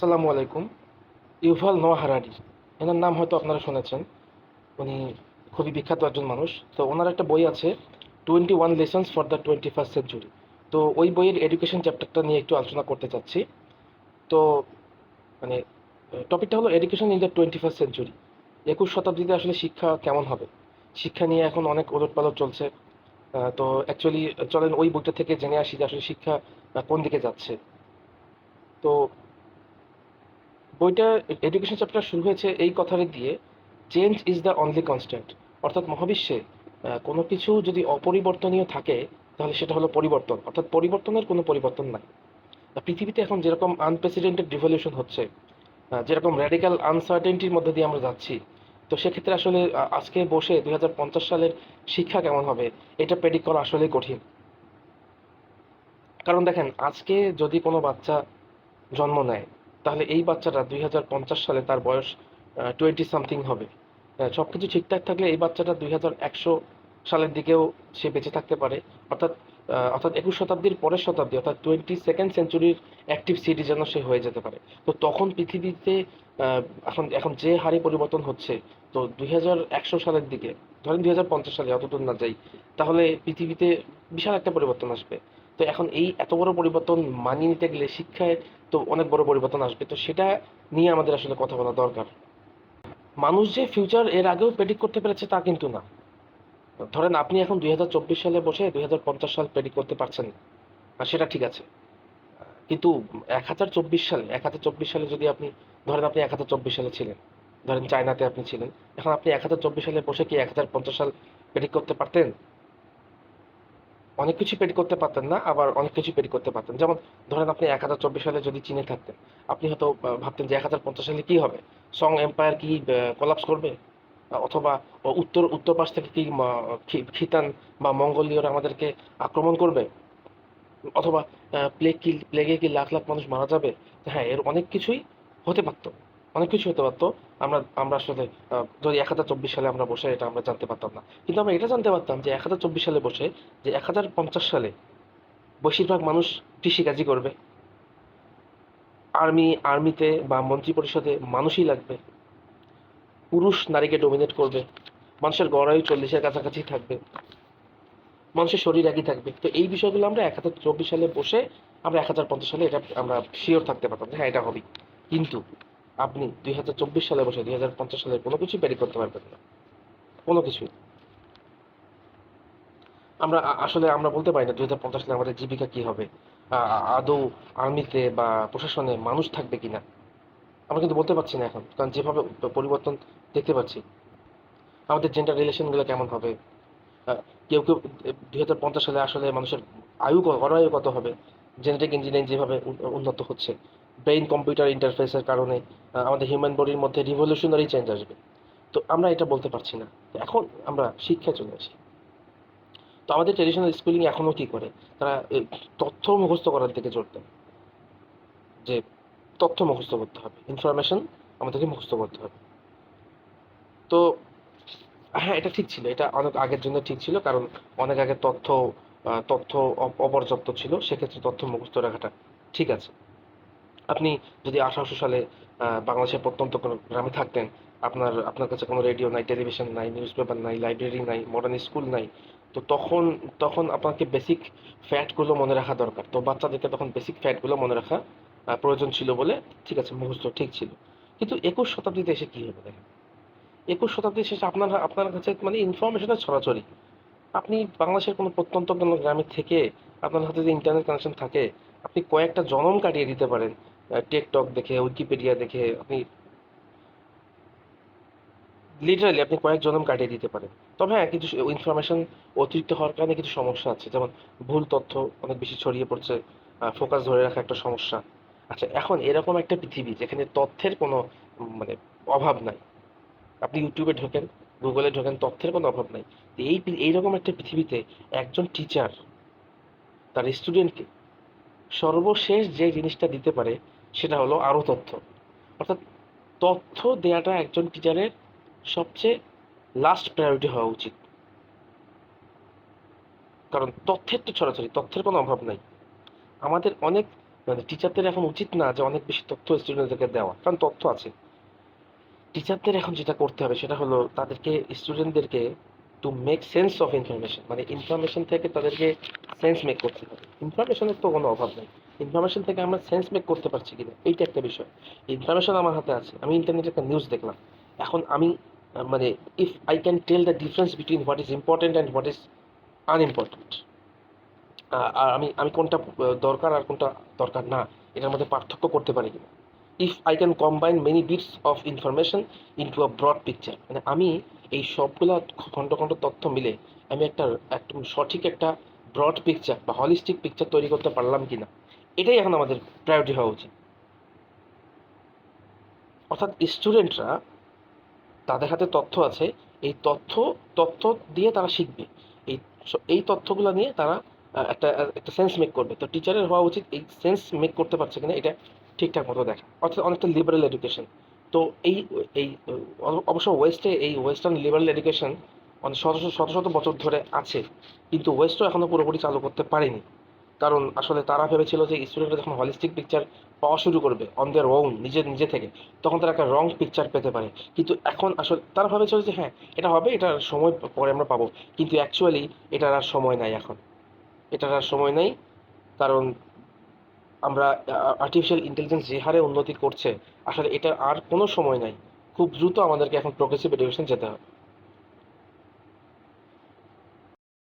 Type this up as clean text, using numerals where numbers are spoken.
আসসালামু আলাইকুম। ইউভাল নোয়া হারারি, এনার নাম হয়তো আপনারা শুনেছেন। উনি খুবই বিখ্যাত একজন মানুষ। তো ওনার একটা বই আছে, 21 lessons for the 21st century. তো ওই বইয়ের এডুকেশন চ্যাপ্টারটা নিয়ে একটু আলোচনা করতে চাচ্ছি। তো মানে টপিকটা হলো education in the 21st century. 21 শতাব্দীতে আসলে শিক্ষা কেমন হবে, শিক্ষা নিয়ে এখন অনেক ওলটপালট চলছে। তো অ্যাকচুয়ালি চলেন ওই বইটা থেকে জেনে আসি যে আসলে শিক্ষা কোন দিকে যাচ্ছে। তো বইটা এডুকেশন চ্যাপ্টার শুরু হয়েছে এই কথাটা দিয়ে, change is the only constant. অর্থাৎ মহাবিশ্বে কোনো কিছু যদি অপরিবর্তনীয় থাকে তাহলে সেটা হলো পরিবর্তন, অর্থাৎ পরিবর্তনের কোনো পরিবর্তন নাই। পৃথিবীতে এখন যেরকম আনপ্রেসিডেন্টেড রিভলিউশন হচ্ছে, যেরকম র্যাডিক্যাল আনসার্টেনটির মধ্যে দিয়ে আমরা যাচ্ছি, তো সেক্ষেত্রে আসলে আজকে বসে 2050 সালের শিক্ষা কেমন হবে এটা প্রেডিক্ট করা আসলেই কঠিন। কারণ দেখেন, আজকে যদি কোনো বাচ্চা জন্ম নেয় তাহলে এই বাচ্চাটা 2050 সালে তার বয়স 20 সামথিং হবে। সব কিছু ঠিকঠাক থাকলে এই বাচ্চাটা 2100 সালের দিকেও সে বেঁচে থাকতে পারে। অর্থাৎ অর্থাৎ 21 শতাব্দীর পরের শতাব্দী, অর্থাৎ 22nd সেঞ্চুরির অ্যাক্টিভ সিটিজেনও সে হয়ে যেতে পারে। তো তখন পৃথিবীতে আহ, এখন এখন যে হারে পরিবর্তন হচ্ছে, তো 2100 সালের দিকে, ধরেন 2050 সালে অতদূর না যাই, তাহলে পৃথিবীতে বিশাল একটা পরিবর্তন আসবে। তো এখন এই এত বড় পরিবর্তন মানিয়ে নিতে গেলে শিক্ষায় তো অনেক বড় পরিবর্তন আসবে। তো সেটা নিয়ে আমাদের আসলে কথা বলা দরকার। মানুষ যে ফিউচার এর আগেও প্রেডিক্ট করতে পেরেছে তা কিন্তু না। ধরেন আপনি এখন 2024 সালে বসে 2050 সাল প্রেডিক্ট করতে পারছেন না, আর সেটা ঠিক আছে। কিন্তু 2024 সালে যদি আপনি, ধরেন আপনি 2024 সালে ছিলেন, ধরেন চায়নাতে আপনি ছিলেন, এখন আপনি 2024 সালে বসে কি 2050 সাল প্রেডিক্ট করতে পারতেন? অনেক কিছু পেড করতে পারতেন না, আবার অনেক কিছু পেড করতে পারতেন। যেমন ধরেন আপনি 1024 সালে যদি চীনে থাকতেন, আপনি হয়তো ভাবতেন যে 1050 সালে কি হবে, সং এম্পায়ার কি কোলাপস করবে, অথবা উত্তর উত্তর পাশ থেকে কি খিতান বা মঙ্গোলীয়রা আমাদেরকে আক্রমণ করবে, অথবা প্লেগে কি লাখ লাখ মানুষ মারা যাবে। তো হ্যাঁ, এর অনেক কিছুই হতে পারতো, অনেক কিছু হতে পারতো। আমরা আমরা আসলে যদি 1024 সালে আমরা বসে এটা আমরা জানতে পারতাম না, কিন্তু আমরা এটা জানতে পারতাম যে 1024 সালে বসে যে 1050 সালে বেশিরভাগ মানুষ কৃষিকাজই করবে। আর্মিতে বা মন্ত্রী পরিষদে মানুষই লাগবে। পুরুষ নারীকে ডমিনেট করবে। মানুষের গড় আয়ু 40-এর কাছাকাছি থাকবে। মানুষের শরীর একই থাকবে। তো এই বিষয়গুলো আমরা 1024 সালে বসে আমরা 1050 সালে এটা আমরা শিওর থাকতে পারতাম যে হ্যাঁ, এটা হবেই। কিন্তু আপনি 2024 সালে বসে 2050 সালের কোনো কিছুই প্রেডিক্ট করতে পারবেন না, কোনো কিছুই। আসলে আমরা বলতে পারি না 2050 সালে আমাদের জীবিকা কি হবে, আদৌ আর্মিতে বা প্রশাসনে মানুষ থাকবে কিনা। আমরা কিন্তু বলতে পারছি না এখন, কারণ যেভাবে পরিবর্তন দেখতে পাচ্ছি। আমাদের জেন্ডার রিলেশনগুলো কেমন হবে, আহ, কেউ কেউ 2050 সালে আসলে মানুষের গড় আয়ু কত হবে। জেনেটিক ইঞ্জিনিয়ারিং যেভাবে উন্নত হচ্ছে, ব্রেইন কম্পিউটার ইন্টারফেসের কারণে আমাদের হিউম্যান বডির মধ্যে রিভলিউশনারি চেঞ্জ আসবে। তো আমরা এটা বলতে পারছি না। তো এখন আমরা শিক্ষায় চলে আসি। তো আমাদের ট্রেডিশনাল স্কুলিং এখনো কি করে, তারা তথ্য মুখস্থ করার দিকে জোর দেয়, যে তথ্য মুখস্থ করতে হবে, ইনফরমেশন আমাদেরকে মুখস্থ করতে হবে। তো হ্যাঁ, এটা ঠিক ছিল, এটা অনেক আগের জন্য ঠিক ছিল, কারণ অনেক আগে তথ্য অপর্যাপ্ত ছিল, সেক্ষেত্রে তথ্য মুখস্থ রাখাটা ঠিক আছে। আপনি যদি 1800 সালে বাংলাদেশের প্রত্যন্ত কোনো গ্রামে থাকতেন, আপনার আপনার কাছে কোনো রেডিও নাই, টেলিভিশন নাই, নিউজ পেপার নাই, লাইব্রেরি নাই, মডার্ন স্কুল নাই। তো তখন তখন আপনাকে বেসিক ফ্যাক্টগুলো মনে রাখা দরকার। তো বাচ্চাদেরকে তখন বেসিক ফ্যাক্টগুলো মনে রাখা প্রয়োজন ছিল বলে, ঠিক আছে, মুখস্থ ঠিক ছিল। কিন্তু 21 শতাব্দীতে এসে কি হবে দেখেন, 21 শতাব্দীর শেষে আপনার আপনার কাছে মানে ইনফরমেশনের ছড়াছড়ি। আপনি বাংলাদেশের কোনো প্রত্যন্ত কোনো গ্রামে থেকে আপনার হাতে যদি ইন্টারনেট কানেকশন থাকে, আপনি কয়েকটা জনম কাটিয়ে দিতে পারেন টেকটক দেখে, উইকিপিডিয়া দেখে। আপনি লিটারালি আপনি কয়েক জনম কাটিয়ে দিতে পারেন। তবে হ্যাঁ, কিছু ইনফরমেশন অতিরিক্ত হওয়ার কারণে কিছু সমস্যা আছে, যেমন ভুল তথ্য অনেক বেশি ছড়িয়ে পড়ছে, ফোকাস ধরে রাখা একটা সমস্যা। আচ্ছা, এখন এরকম একটা পৃথিবী যেখানে তথ্যের কোনো মানে অভাব নাই। আপনি ইউটিউবে ঢোকেন, গুগলে ঢোকেন, তথ্যের কোনো অভাব নাই। তো এইরকম একটা পৃথিবীতে একজন টিচার তার স্টুডেন্টকে সর্বশেষ যে জিনিসটা দিতে পারে সেটা হলো আরো তথ্য। অর্থাৎ তথ্য দেওয়াটা একজন টিচারের সবচেয়ে লাস্ট প্রায়োরিটি হওয়া উচিত। কারণ তথ্যের তো ছড়াছড়ি, তথ্যের কোনো অভাব নাই। আমাদের অনেক মানে টিচারদের এখন উচিত না যে অনেক বেশি তথ্য স্টুডেন্টদেরকে দেওয়া, কারণ তথ্য আছে। টিচারদের এখন যেটা করতে হবে সেটা হলো তাদেরকে, স্টুডেন্টদেরকে to make sense of information, মানে ইনফরমেশন থেকে তাদেরকে সেন্স মেক করতে হবে। ইনফরমেশনের তো কোনো অভাব নেই, ইনফরমেশন থেকে আমরা সেন্স মেক করতে পারছি কিনা এইটা একটা বিষয়। ইনফরমেশন আমার হাতে আছে, আমি ইন্টারনেটে একটা নিউজ দেখলাম, এখন আমি মানে if I can tell the difference between what is important and what is unimportant, আর আমি আমি কোনটা দরকার আর কোনটা দরকার না, এটার মধ্যে পার্থক্য করতে পারি কিনা। If I can combine many bits of information into a broad picture, মানে আমি এই সবগুলা খণ্ড খণ্ড তথ্য মিলে আমি একটা একদম সঠিক একটা ব্রড পিকচার বা হলিস্টিক পিকচার তৈরি করতে পারলাম কিনা, এটাই এখন আমাদের প্রায়োরিটি হওয়া উচিত। অর্থাৎ স্টুডেন্টরা, তাদের হাতে তথ্য আছে, এই তথ্য তথ্য দিয়ে তারা শিখবে, এই এই তথ্যগুলো নিয়ে তারা একটা একটা সেন্স মেক করবে। তো টিচারের হওয়া উচিত এই সেন্স মেক করতে পারছে কিনা এটা ঠিকঠাক মতো দেখা, অর্থাৎ অনেকটা লিবারেল এডুকেশন। তো এই এই অবশ্য ওয়েস্টে এই ওয়েস্টার্ন লিবারেল এডুকেশন অনেক শত শত শত শত বছর ধরে আছে, কিন্তু ওয়েস্টও এখনো পুরোপুরি চালু করতে পারেনি। কারণ আসলে তারা ভেবেছিল যে স্টুডেন্টরা যখন হলিস্টিক পিকচার পাওয়া শুরু করবে অন দেয়ার ওন, নিজে থেকে, তখন তারা একটা রং পিকচার পেতে পারে। কিন্তু এখন আসলে তারা ভেবেছিল যে হ্যাঁ এটা হবে, এটার সময় পরে আমরা পাবো, কিন্তু অ্যাকচুয়ালি এটার আর সময় নাই এখন, এটার আর সময় নেই। কারণ আমরা আর্টিফিশিয়াল ইন্টেলিজেন্স যে হারে উন্নতি করছে, আসলে এটার আর কোনো সময় নাই। খুব দ্রুত আমাদেরকে এখন প্রোগ্রেসিভ এডুকেশন যেতে হবে।